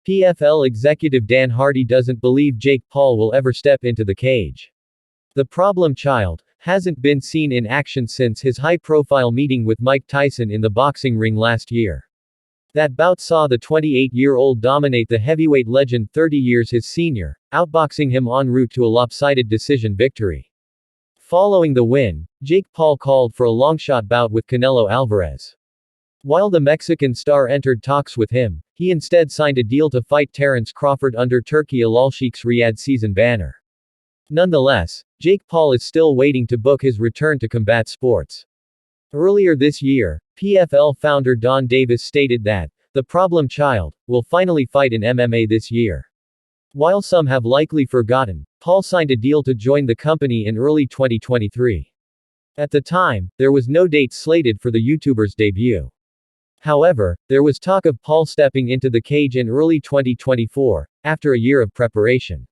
PFL executive Dan Hardy doesn't believe Jake Paul will ever step into the cage. The problem child hasn't been seen in action since his high-profile meeting with Mike Tyson in the boxing ring last year. That bout saw the 28-year-old dominate the heavyweight legend 30 years his senior, outboxing him en route to a lopsided decision victory. Following the win, Jake Paul called for a longshot bout with Canelo Alvarez. While the Mexican star entered talks with him, he instead signed a deal to fight Terence Crawford under Turki Alalshikh's Riyadh season banner. Nonetheless, Jake Paul is still waiting to book his return to combat sports. Earlier this year, PFL founder Donn Davis stated that the problem child will finally fight in MMA this year. While some have likely forgotten, Paul signed a deal to join the company in early 2023. At the time, there was no date slated for the YouTuber's debut. However, there was talk of Paul stepping into the cage in early 2024, after a year of preparation.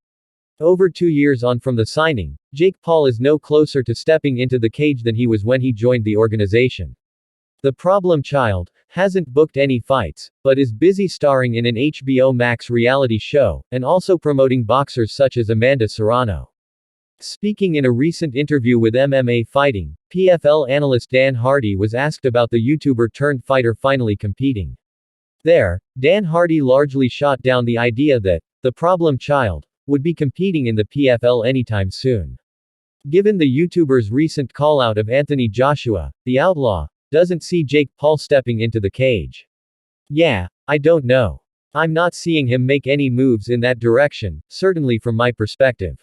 Over 2 years on from the signing, Jake Paul is no closer to stepping into the cage than he was when he joined the organization. The problem child hasn't booked any fights, but is busy starring in an HBO Max reality show, and also promoting boxers such as Amanda Serrano. Speaking in a recent interview with MMA Fighting, PFL analyst Dan Hardy was asked about the YouTuber-turned-fighter finally competing. There, Dan Hardy largely shot down the idea that the problem child would be competing in the PFL anytime soon. Given the YouTuber's recent call-out of Anthony Joshua, the outlaw doesn't see Jake Paul stepping into the cage. Yeah, I don't know. I'm not seeing him make any moves in that direction, certainly from my perspective.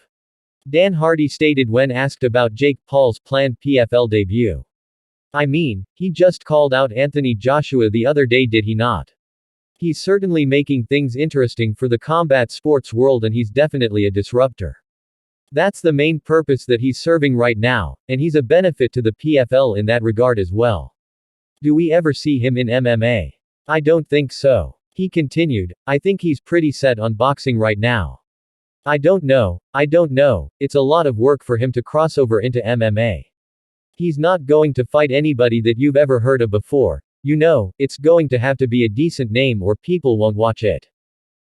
Dan Hardy stated when asked about Jake Paul's planned PFL debut. I mean, he just called out Anthony Joshua the other day, did he not? He's certainly making things interesting for the combat sports world, and he's definitely a disruptor. That's the main purpose that he's serving right now, and he's a benefit to the PFL in that regard as well. Do we ever see him in MMA? I don't think so. He continued, I think he's pretty set on boxing right now. I don't know, it's a lot of work for him to cross over into MMA. He's not going to fight anybody that you've ever heard of before, it's going to have to be a decent name or people won't watch it.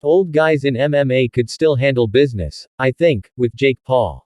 Old guys in MMA could still handle business, I think, with Jake Paul.